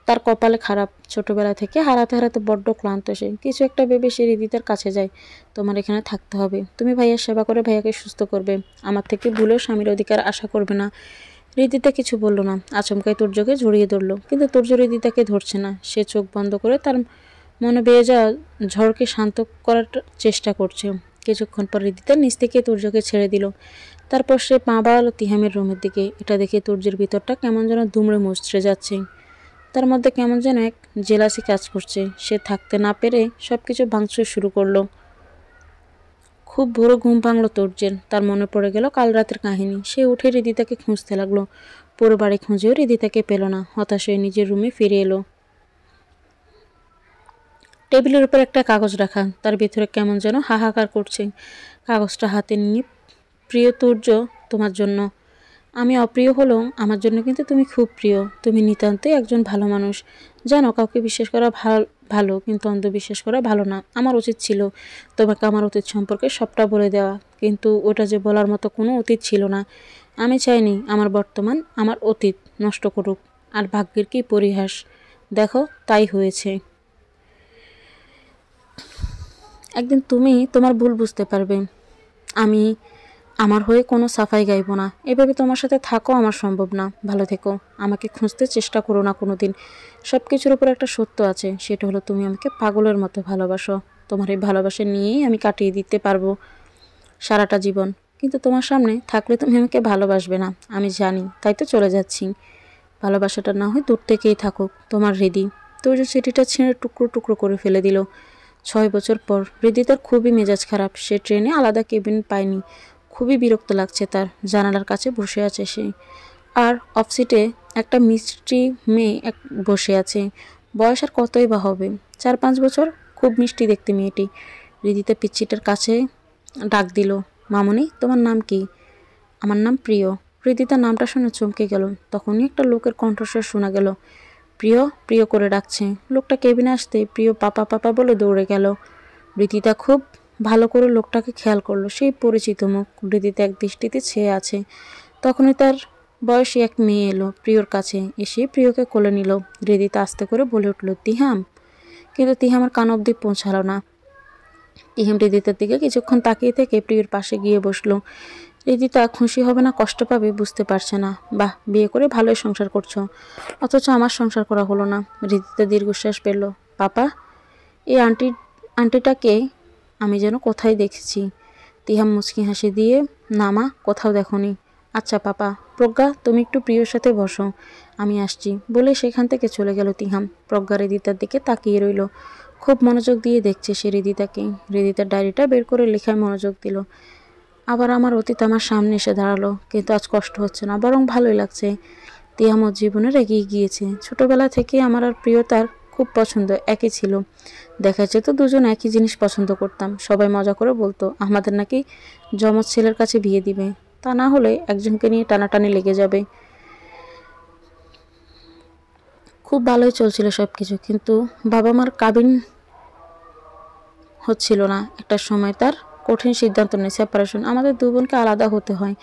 তার কপালে খারাপ। ছোটবেলা থেকে হারাতে হারাতে বড্ড ক্লান্ত সে। কিছু একটা ভেবে সে হৃদিতার কাছে যায়। তোমার এখানে থাকতে হবে। তুমি ভাইয়ার সেবা করে ভাইয়াকে সুস্থ করবে। আমার থেকে ভুলেও স্বামীর অধিকার আশা করবে না। হৃদিতা কিছু বলল না। আচমকাই তুর্যকে জড়িয়ে ধরল, কিন্তু তুর্য হৃদিতাকে ধরছে না। সে চোখ বন্ধ করে তার মনে বেয়ে যাওয়া ঝড়কে শান্ত করার চেষ্টা করছে। কিছুক্ষণ পর হৃদিতা নিচ থেকে তুর্যকে ছেড়ে দিল। তারপর সে পা বাড়ালো তিহামের রুমের দিকে। এটা দেখে তুর্যের ভিতরটা কেমন যেন দুমড়ে মুচড়ে যাচ্ছে। তার মধ্যে কেমন যেন এক জেলাসি কাজ করছে। সে থাকতে না পেরে সবকিছু ভাঙচুর শুরু করলো। খুব ভোরে ঘুম ভাঙলো তুর্যের। তার মনে পড়ে গেল কাল রাতের কাহিনী। সে উঠে হৃদিতাকে খুঁজতে লাগলো। পুরো বাড়ি খুঁজেও হৃদিতাকে পেল না। হতাশ হয়ে নিজের রুমে ফিরে এলো। টেবিলের উপর একটা কাগজ রাখা, তার ভিতরে কেমন যেন হাহাকার করছে। কাগজটা হাতে নিয়ে, প্রিয় তুর্য, তোমার জন্য। আমি অপ্রিয় হলেও আমার জন্য কিন্তু তুমি খুব প্রিয়। তুমি নিতান্তই একজন ভালো মানুষ। জানো কাউকে বিশ্বাস করা ভালো, কিন্তু অন্ধবিশ্বাস করা ভালো না। আমার উচিত ছিল তোমাকে আমার অতীত সম্পর্কে সবটা বলে দেওয়া, কিন্তু ওটা যে বলার মতো কোনো অতীত ছিল না। আমি চাইনি আমার বর্তমান আমার অতীত নষ্ট করুক। আর ভাগ্যের কি পরিহাস, দেখো তাই হয়েছে। একদিন তুমি তোমার ভুল বুঝতে পারবে। আমি আমার হয়ে কোনো সাফাই গাইব না। এভাবে তোমার সাথে থাকো আমার সম্ভব না। ভালো থেকো। আমাকে খুঁজতে চেষ্টা করো না কোনো দিন। সব কিছুর উপর একটা সত্য আছে, সেটা হলো তুমি আমাকে পাগলের মতো ভালোবাসো। তোমার এই ভালোবাসা নিয়েই আমি কাটিয়ে দিতে পারবো সারাটা জীবন। কিন্তু তোমার সামনে থাকলে তুমি আমাকে ভালোবাসবে না, আমি জানি। তাই তো চলে যাচ্ছি। ভালোবাসাটা না হয় দূর থেকেই থাকুক। তোমার হৃদি। তুই চিঠিটা ছিঁড়ে টুকরো টুকরো করে ফেলে দিল। 6 বছর পর হৃদিতার খুবই মেজাজ খারাপ। সে ট্রেনে আলাদা কেবিন পায়নি। খুবই বিরক্ত লাগছে তার। জানালার কাছে বসে আছে সে। আর অফ সিটে একটা মিষ্টি মেয়ে বসে আছে। বয়স আর কতই বা হবে, 4-5 বছর। খুব মিষ্টি দেখতে মেয়েটি। হৃদিতা পিচ্চিটার কাছে ডাক দিল, মামনি তোমার নাম কি? আমার নাম প্রিয়। হৃদিতা নামটা শুনে চমকে গেল। তখনই একটা লোকের কণ্ঠস্বর শোনা গেল, প্রিয় প্রিয় করে ডাকছে। লোকটা কেবিনে আসতে প্রিয় পাপা পাপা বলে দৌড়ে গেল। হৃদিতা খুব ভালো করে লোকটাকে খেয়াল করলো। সেই পরিচিত মুখ। হৃদিতা এক দৃষ্টিতে ছেয়ে আছে। তখনই তার বয়সী এক মেয়ে এলো প্রিয়র কাছে, এসে প্রিয়কে কোলে নিল। হৃদিতা আস্তে করে বলে উঠল, তিহাম। কিন্তু তিহামের কান অবধি পৌঁছালো না। তিহাম হৃদিতার দিকে কিছুক্ষণ তাকিয়ে থেকে প্রিয়র পাশে গিয়ে বসলো। হৃদিতা খুশি হবে না কষ্ট পাবে বুঝতে পারছে না। বাহ, বিয়ে করে ভালোই সংসার করছো, অথচ আমার সংসার করা হলো না। হৃদিতা দীর্ঘশ্বাস পেল। পাপা, এই আন্টিটাকে আমি যেন কোথায় দেখেছি। তিহাম মুচকি হাসি দিয়ে, না মা, কোথাও দেখোনি। আচ্ছা পাপা। প্রজ্ঞা, তুমি একটু প্রিয়র সাথে বসো, আমি আসছি বলে সেখান থেকে চলে গেল তিহাম। প্রজ্ঞা হৃদিতার দিকে তাকিয়ে রইল। খুব মনোযোগ দিয়ে দেখছে সে হৃদিতাকে। হৃদিতার ডায়েরিটা বের করে লেখায় মনোযোগ দিল। আবার আমার অতীত আমার সামনে এসে দাঁড়ালো, কিন্তু আজ কষ্ট হচ্ছে না, বরং ভালোই লাগছে। তিহাম ওর জীবনের এগিয়ে গিয়েছে। ছোটবেলা থেকে আমার আর প্রিয়তার খুব পছন্দ একই ছিল। দেখা যেত দুজন একই জিনিস পছন্দ করতাম। সবাই মজা করে বলতো আমাদের নাকি যমজ ছেলের কাছে বিয়ে দিবে, তা না হলে একজনকে নিয়ে টানাটানি লেগে যাবে। খুব ভালোই চলছিল সব কিছু, কিন্তু বাবা মার কাবিন হচ্ছিল না। একটা সময় তার কঠিন সিদ্ধান্ত নেই, সেপারেশন। আমাদের দু বোনকে আলাদা হতে হয়।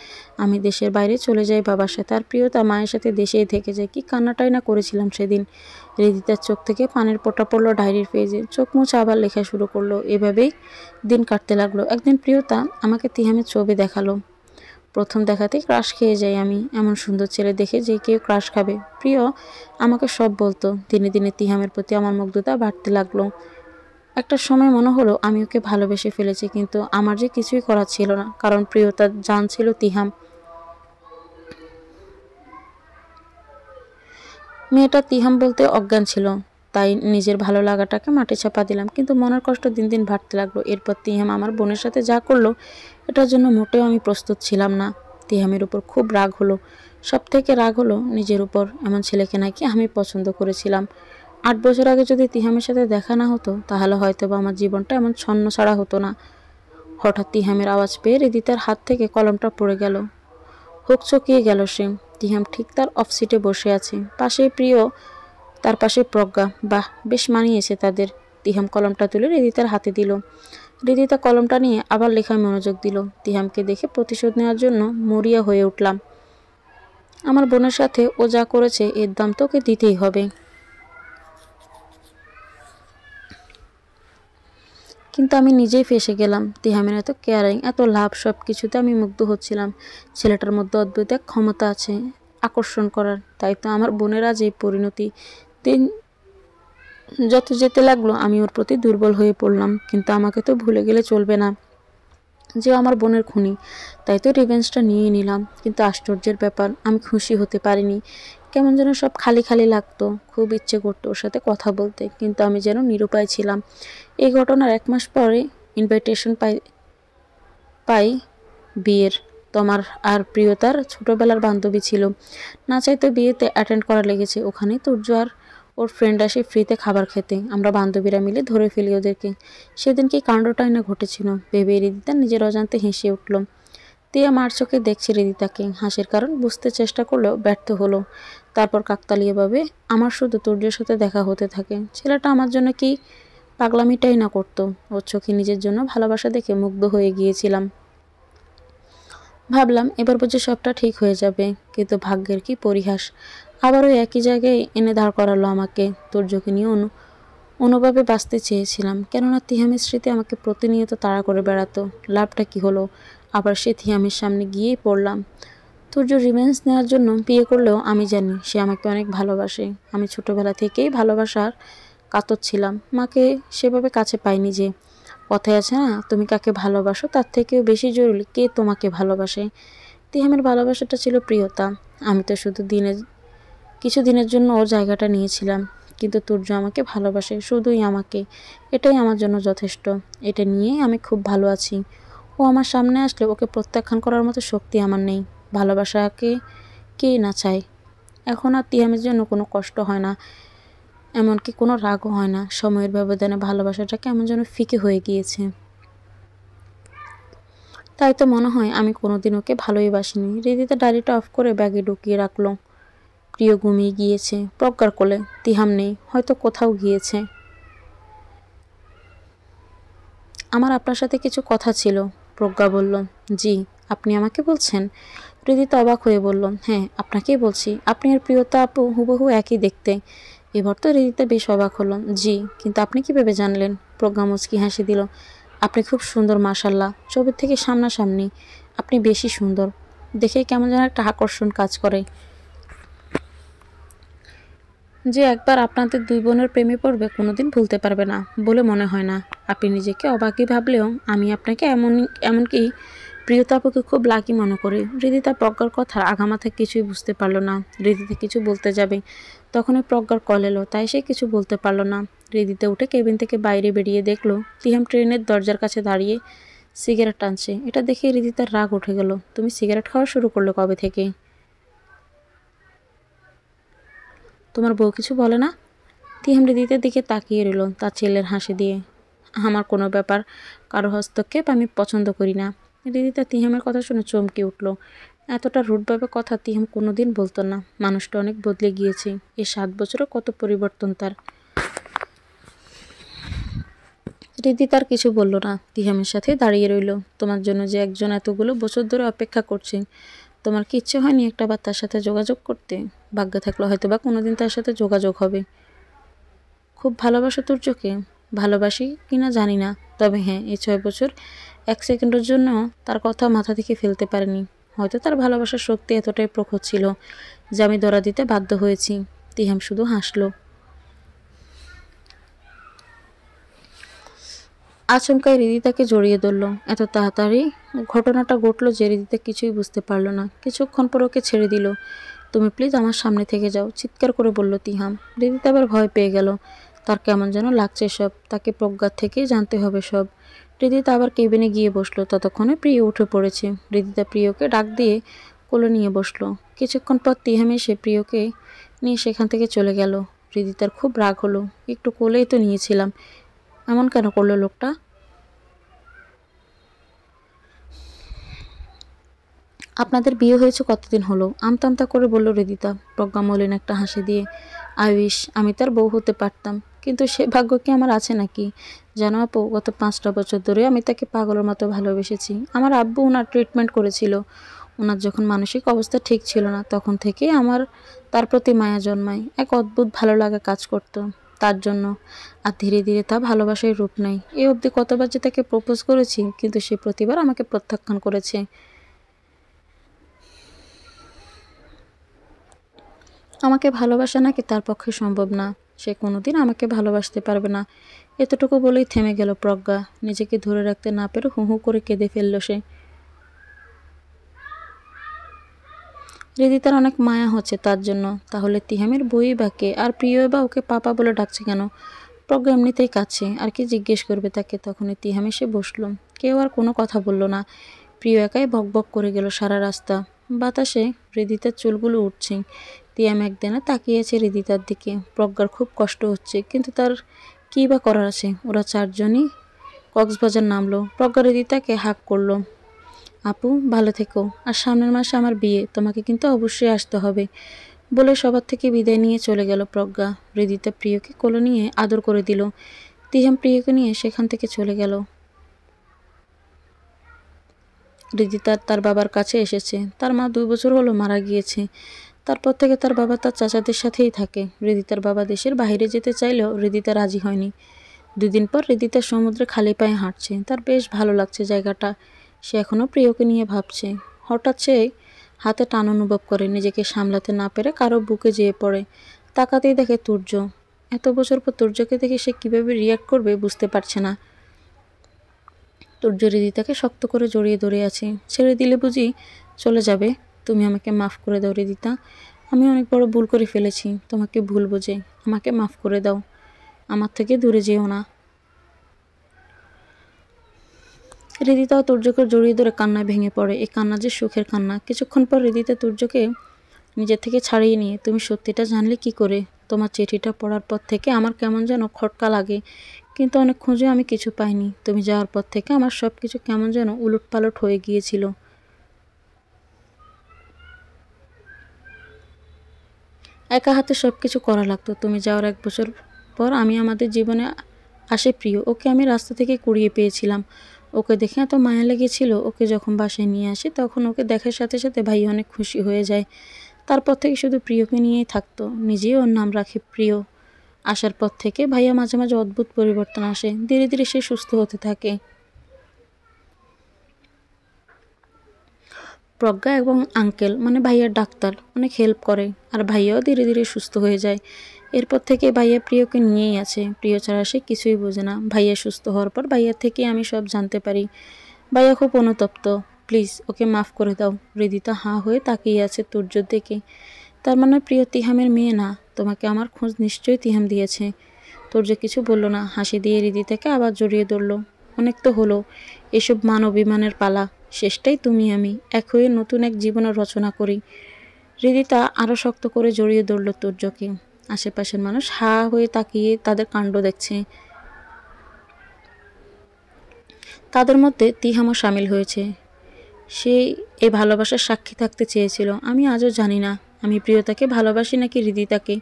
আমি দেশের বাইরে চলে যাই বাবার সাথে, আর প্রিয়তা মায়ের সাথে দেশেই থেকে যায়। কি কান্নাটাই না করেছিলাম সেদিন। হৃদিতার চোখ থেকে পানির ফোঁটা পড়লো ডায়েরির পেজে। চোখ মুছে আবার লেখা শুরু করলো। এভাবেই দিন কাটতে লাগলো। একদিন প্রিয়তা আমাকে তিহামের ছবি দেখালো। প্রথম দেখাতেই ক্রাশ খেয়ে যাই আমি। এমন সুন্দর ছেলে দেখে যে কেউ ক্রাশ খাবে। প্রিয় আমাকে সব বলতো। দিনে দিনে তিহামের প্রতি আমার মুগ্ধতা বাড়তে লাগলো। একটা সময় মনে হলো আমি ওকে ভালোবেসে ফেলেছি, কিন্তু আমার যে কিছুই করার ছিল না, কারণ প্রিয়তার জান ছিল তিহাম। মেয়েটা তিহাম বলতে অজ্ঞান ছিল, তাই নিজের ভালো লাগাটাকে মাটি চাপা দিলাম। কিন্তু মনের কষ্ট দিন দিন বাড়তে লাগলো। এরপর তিহাম আমার বোনের সাথে যা করলো, এটার জন্য মোটেও আমি প্রস্তুত ছিলাম না। তিহামের উপর খুব রাগ হলো। সব থেকে রাগ হলো নিজের উপর। এমন ছেলেকে নাকি আমি পছন্দ করেছিলাম। 8 বছর আগে যদি তিহামের সাথে দেখা না হতো, তাহলে হয়তো বা আমার জীবনটা এমন ছন্ন ছাড়া হতো না। হঠাৎ তিহামের আওয়াজ পেয়ে হৃদিতার হাত থেকে কলমটা পড়ে গেল। হোঁচকিয়ে গেল সে। তিহাম ঠিক তার অফ সিটে বসে আছে, পাশে প্রিয়, তার পাশে প্রজ্ঞা। বাহ, বেশ মানিয়েছে তাদের। তিহাম কলমটা তুলে হৃদিতার হাতে দিল। হৃদিতা কলমটা নিয়ে আবার লেখায় মনোযোগ দিল। তিহামকে দেখে প্রতিশোধ নেওয়ার জন্য মরিয়া হয়ে উঠলাম। আমার বোনের সাথে ও যা করেছে, এর দাম তো ওকে দিতেই হবে। কিন্তু আমি নিজেই ফেঁসে গেলাম। তিহামের এত কেয়ারিং, এত লাভ, সব কিছুতে আমি মুগ্ধ হচ্ছিলাম। ছেলেটার মধ্যে অদ্ভুত এক ক্ষমতা আছে আকর্ষণ করার। তাই তো আমার বোনের আজ এই পরিণতি। দিন যত যেতে লাগলো আমি ওর প্রতি দুর্বল হয়ে পড়লাম। কিন্তু আমাকে তো ভুলে গেলে চলবে না যে আমার বোনের খুনি। তাই তো রিভেঞ্জটা নিয়ে নিলাম। কিন্তু আশ্চর্যের ব্যাপার, আমি খুশি হতে পারিনি। কেমন যেন সব খালি খালি লাগতো। খুব ইচ্ছে করতো ওর সাথে কথা বলতে, কিন্তু আমি যেন নিরুপায় ছিলাম। এই ঘটনার 1 মাস পরে ইনভাইটেশন পাই বিয়ের। তোমার আর প্রিয়তার ছোটবেলার বান্ধবী ছিল, না চাইতে বিয়েতে অ্যাটেন্ড করা লেগেছে। ওখানেই তুর্য আর ওর ফ্রেন্ড আসে ফ্রিতে খাবার খেতে। আমরা বান্ধবীরা মিলে ধরে ফেলি ওদেরকে। সেদিন কি কাণ্ডটাই না ঘটেছিল ভেবে হৃদিতা নিজের অজান্তে হেসে উঠল। তিয়া মার চোখে দেখছে হৃদিতাকে। হাসির কারণ বুঝতে চেষ্টা করলেও ব্যর্থ হলো। তারপর কাকতালীয়ভাবে আমার শুধু তুর্যের সাথে দেখা হতে থাকে। ছেলেটা আমার জন্য কি পাগলামিটাই না করতো। ওর চোখে নিজের জন্য ভালোবাসা দেখে মুগ্ধ হয়ে গিয়েছিলাম। ভাবলাম এবার বুঝি সবটা ঠিক হয়ে যাবে, কিন্তু ভাগ্যের কি পরিহাস। আবারও একই জায়গায় এনে দাঁড় করালো আমাকে। তুর্যকে নিয়ে অনুভাবে বাঁচতে চেয়েছিলাম, কেননা তিহামের স্মৃতি আমাকে প্রতিনিয়ত তাড়া করে বেড়াতো। লাভটা কি হলো? আবার সে তিহামের সামনে গিয়েই পড়লাম। তুর্য রিভেঞ্জ নেওয়ার জন্য বিয়ে করলেও আমি জানি সে আমাকে অনেক ভালোবাসে। আমি ছোটবেলা থেকেই ভালোবাসার কাতর ছিলাম। মাকে সেভাবে কাছে পাইনি যে। কথায় আছে না, তুমি কাকে ভালোবাসো তার থেকেও বেশি জরুরি কে তোমাকে ভালোবাসে। তিহামের ভালোবাসাটা ছিল প্রিয়তা। আমি তো শুধু কিছু দিনের জন্য ওর জায়গাটা নিয়েছিলাম। কিন্তু তুর্য আমাকে ভালোবাসে, শুধুই আমাকে। এটাই আমার জন্য যথেষ্ট। এটা নিয়েই আমি খুব ভালো আছি। ও আমার সামনে আসলে ওকে প্রত্যাখ্যান করার মতো শক্তি আমার নেই। ভালোবাসাকে কে না চায়। এখন আর তিহামের জন্য কোনো কষ্ট হয় না। এমনকি কোনো রাগও হয় না। সময়ের ব্যবধানে ভালোবাসাটা কেমন যেন ফিকে হয়ে গিয়েছে। তাই তো মনে হয় আমি কোনোদিন ওকে ভালোই বাসিনি। হৃদিতা ডায়েরিটা অফ করে ব্যাগে ঢুকিয়ে রাখলো। প্রিয় ঘুমিয়ে গিয়েছে প্রজ্ঞার কোলে। তিহাম নেই, হয়তো কোথাও গিয়েছে। আমার আপনার সাথে কিছু কথা ছিল। প্রজ্ঞা বলল। জি, আপনি আমাকে বলছেন? হৃদিতা অবাক হয়ে বলল, হ্যাঁ আপনাকেই বলছি। আপনি আর প্রিয়তা আপু হুবহু একই দেখতে। এবার তো হৃদিতা বেশ অবাক হলো। জি, কিন্তু আপনি কিভাবে জানলেন? প্রজ্ঞা মুচকি হাসি দিল। আপনি খুব সুন্দর মাশাল্লাহ, ছবির থেকে সামনাসামনি আপনি বেশি সুন্দর। দেখে কেমন যেন একটা আকর্ষণ কাজ করে। যে একবার আপনাদের দুই বোনের প্রেমে পড়বে কোনোদিন ভুলতে পারবে না বলে মনে হয় না। আপনি নিজেকে অবাকই ভাবলেও আমি আপনাকে এমনকি প্রিয়তা আপুকে খুব লাকি মনে করি। হৃদিতা প্রজ্ঞার কথার আগামাথা কিছুই বুঝতে পারল না। হৃদিতা কিছু বলতে যাবে, তখনই প্রজ্ঞার কল এলো, তাই সে কিছু বলতে পারল না। হৃদিতা উঠে কেবিন থেকে বাইরে বেরিয়ে দেখলো তিহাম ট্রেনের দরজার কাছে দাঁড়িয়ে সিগারেট টানছে। এটা দেখে হৃদিতার রাগ উঠে গেল। তুমি সিগারেট খাওয়া শুরু করলো কবে থেকে? তোমার বউ কিছু বলে না? তিহাম হৃদিতার দিকে তাকিয়ে রইল তার ছেলের হাসি দিয়ে। আমার কোনো ব্যাপার কারো হস্তক্ষেপ আমি পছন্দ করি না। হৃদিতা তিহামের কথা শুনে চমকে উঠল। এতটা রুডভাবে কথা তিহাম কোনোদিন বলতো না। মানুষটা অনেক বদলে গিয়েছে। এই 7 বছরে কত পরিবর্তন তার। হৃদিতার কিছু বলল না, তিহামের সাথে দাঁড়িয়ে রইল। তোমার জন্য যে একজন এতগুলো বছর ধরে অপেক্ষা করছে, তোমার কি ইচ্ছে হয়নি একটাবার তার সাথে যোগাযোগ করতে? ভাগ্য থাকলে হয়তো বা কোনোদিন তার সাথে যোগাযোগ হবে। খুব ভালোবাসো তুর্যকে? ভালোবাসি কিনা জানি না, তবে হ্যাঁ, এই 6 বছর 1 সেকেন্ডের জন্য তার কথা মাথা থেকে ফেলতে পারিনি। হয়তো তার ভালোবাসার শক্তি এতটাই প্রখর ছিল যে আমি ধরা দিতে বাধ্য হয়েছি। তিহাম শুধু হাসলো। আচমকাই হৃদিতাকে জড়িয়ে ধরল। এত তাড়াতাড়ি ঘটনাটা ঘটল যে হৃদিতা কিছুই বুঝতে পারল না। কিছুক্ষণ পর ওকে ছেড়ে দিল। তুমি প্লিজ আমার সামনে থেকে যাও, চিৎকার করে বলল তিহাম। হৃদিতা আবার ভয় পেয়ে গেল। তার কেমন যেন লাগছে সব। তাকে প্রজ্ঞার থেকেই জানতে হবে সব। হৃদিতা আবার কেবিনে গিয়ে বসলো। ততক্ষণে প্রিয় উঠে পড়েছে। হৃদিতা প্রিয়কে ডাক দিয়ে কোলে নিয়ে বসলো। কিছুক্ষণ পর তিহাম এসে প্রিয়কে নিয়ে সেখান থেকে চলে গেল। হৃদিতার খুব রাগ হলো। একটু কোলেই তো নিয়েছিলাম, এমন কেন করলো লোকটা? আপনাদের বিয়ে হয়েছে কতদিন হলো? আমতা আমতা করে বলল হৃদিতা। প্রজ্ঞা মলিন একটা হাসি দিয়ে। আয়ুষ, আমি তার বউ হতে পারতাম, কিন্তু সে ভাগ্য কি আমার আছে নাকি? জানো আপু, গত 5টা বছর ধরে আমি তাকে পাগলের মতো ভালোবেসেছি। আমার আব্বু ওনার ট্রিটমেন্ট করেছিল। ওনার যখন মানসিক অবস্থা ঠিক ছিল না, তখন থেকেই আমার তার প্রতি মায়া জন্মায়। এক অদ্ভুত ভালো লাগা কাজ করতো তার জন্য। আর ধীরে ধীরে তা ভালোবাসায় রূপ নেয়। এই অবধি কতবার যে তাকে প্রপোজ করেছি, কিন্তু সে প্রতিবার আমাকে প্রত্যাখ্যান করেছে। আমাকে ভালোবাসা নাকি তার পক্ষে সম্ভব না। সে কোনোদিন আমাকে ভালোবাসতে পারবে না। এতটুকু বলেই থেমে গেল প্রজ্ঞা। নিজেকে ধরে রাখতে না পেরে হু হু করে কেঁদে ফেলল সে। হৃদিতার অনেক মায়া হচ্ছে তার জন্য। তাহলে তিহামের বই বা কে? আর প্রিয় বা ওকে পাপা বলে ডাকছে কেন? প্রজ্ঞা এমনিতেই কাছে, আর কি জিজ্ঞেস করবে তাকে? তখনই তিহাম এসে বসলো। কেউ আর কোনো কথা বলল না। প্রিয় একাই বকবক করে গেল সারা রাস্তা। বাতাসে হৃদিতার চুলগুলো উঠছে। তিয়াম একদিনে তাকিয়েছে হৃদিতার দিকে। প্রজ্ঞার খুব কষ্ট হচ্ছে, কিন্তু তার কী বা করার আছে? ওরা 4 জনই কক্সবাজার নামলো। প্রজ্ঞা হৃদিতাকে হাঁক করলো। আপু, ভালো থেকো। আর সামনের মাসে আমার বিয়ে, তোমাকে কিন্তু অবশ্যই আসতে হবে বলে সবার থেকে বিদায় নিয়ে চলে গেল প্রজ্ঞা। হৃদিতা প্রিয়কে কোলে নিয়ে আদর করে দিল। তিহাম প্রিয়কে নিয়ে সেখান থেকে চলে গেল। হৃদিতা তার বাবার কাছে এসেছে। তার মা 2 বছর হলো মারা গিয়েছে। তারপর থেকে তার বাবা তার চাচাদের সাথেই থাকে। হৃদিতার বাবা দেশের বাইরে যেতে চাইলেও হৃদিতা রাজি হয়নি। 2 দিন পর হৃদিতা সমুদ্রে খালি পায়ে হাঁটছে। তার বেশ ভালো লাগছে জায়গাটা। সে এখনও প্রিয়কে নিয়ে ভাবছে। হঠাৎ সে হাতে টান অনুভব করে। নিজেকে সামলাতে না পেরে কারো বুকে যেয়ে পড়ে। তাকাতেই দেখে তুর্য। এত বছর পর তুর্যকে দেখে সে কীভাবে রিয়াক্ট করবে বুঝতে পারছে না। তুর্য হৃদিতাকে শক্ত করে জড়িয়ে ধরে আছে। ছেড়ে দিলে বুঝি চলে যাবে? তুমি আমাকে মাফ করে দাও হৃদিতা। আমি অনেক বড় ভুল করে ফেলেছি। তোমাকে ভুল বুঝে আমাকে মাফ করে দাও। আমার থেকে দূরে যেও না। হৃদিতাও তুর্যকে জড়িয়ে ধরে কান্নায় ভেঙে পড়ে। এই কান্না যে সুখের কান্না। কিছুক্ষণ পর হৃদিতা তুর্যকে নিজের থেকে ছাড়িয়ে নিয়ে, তুমি সত্যিটা জানলে কি করে? তোমার চিঠিটা পড়ার পর থেকে আমার কেমন যেন খটকা লাগে, কিন্তু অনেক খুঁজে আমি কিছু পাইনি। তুমি যাওয়ার পর থেকে আমার সব কিছু কেমন যেন উলটপালট হয়ে গিয়েছিল। একা হাতে সব কিছু করা লাগতো। তুমি যাওয়ার 1 বছর পর আমি আমাদের জীবনে আসে প্রিয়। ওকে আমি রাস্তা থেকে কুড়িয়ে পেয়েছিলাম। ওকে দেখে এত মায়া লেগেছিল। ওকে যখন বাসায় নিয়ে আসি তখন ওকে দেখার সাথে সাথে ভাই অনেক খুশি হয়ে যায়। তারপর থেকে শুধু প্রিয়কে নিয়েই থাকতো, নিজেই ওর নাম রাখে প্রিয়। আসার পর থেকে ভাইয়া মাঝে মাঝে অদ্ভুত পরিবর্তন আসে, ধীরে ধীরে সে সুস্থ হতে থাকে। প্রজ্ঞা এবং আঙ্কেল মানে ভাইয়ার ডাক্তার অনেক হেল্প করে, আর ভাইয়াও ধীরে ধীরে সুস্থ হয়ে যায়। এরপর থেকে ভাইয়া প্রিয়কে নিয়েই আছে। প্রিয় ছাড়া সে কিছুই বোঝে না। ভাইয়া সুস্থ হওয়ার পর ভাইয়ার থেকে আমি সব জানতে পারি। ভাইয়া খুব অনুতপ্ত। প্লিজ ওকে মাফ করে দাও। হৃদিতা হাঁ হয়ে তাকিয়ে আছে তুর্যর দিকে। তার মানে প্রিয় তিহামের মেয়ে না? তোমাকে আমার খোঁজ নিশ্চয়ই তিহাম দিয়েছে। তুর্য কিছু বলল না, হাসি দিয়ে হৃদিতাকে আবার জড়িয়ে ধরল। অনেক তো হলো এসব মান অভিমানের পালা, শেষটাই তুমি আমি এক হয়ে নতুন এক জীবনের রচনা করি। হৃদিতা আরও শক্ত করে জড়িয়ে ধরল তুর্যকে। আশেপাশের মানুষ হা হয়ে তাকিয়ে তাদের কাণ্ড দেখছে। তাদের মধ্যে তিহামও সামিল হয়েছে। সে এই ভালোবাসার সাক্ষী থাকতে চেয়েছিল। আমি আজও জানি না আমি প্রিয়তাকে ভালোবাসি নাকি হৃদিতাকে।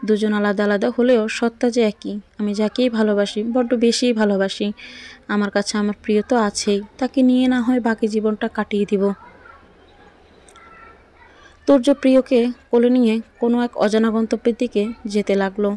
দুজন আলাদা আলাদা হলেও সত্তা যে একই। আমি যাকেই ভালোবাসি বড্ড বেশিই ভালোবাসি। আমার কাছে আমার প্রিয় তো আছেই, তাকে নিয়ে না হয় বাকি জীবনটা কাটিয়ে দিব। তুর্য প্রিয়কে কোলে নিয়ে কোনো এক অজানা গন্তব্যের দিকে যেতে লাগলো।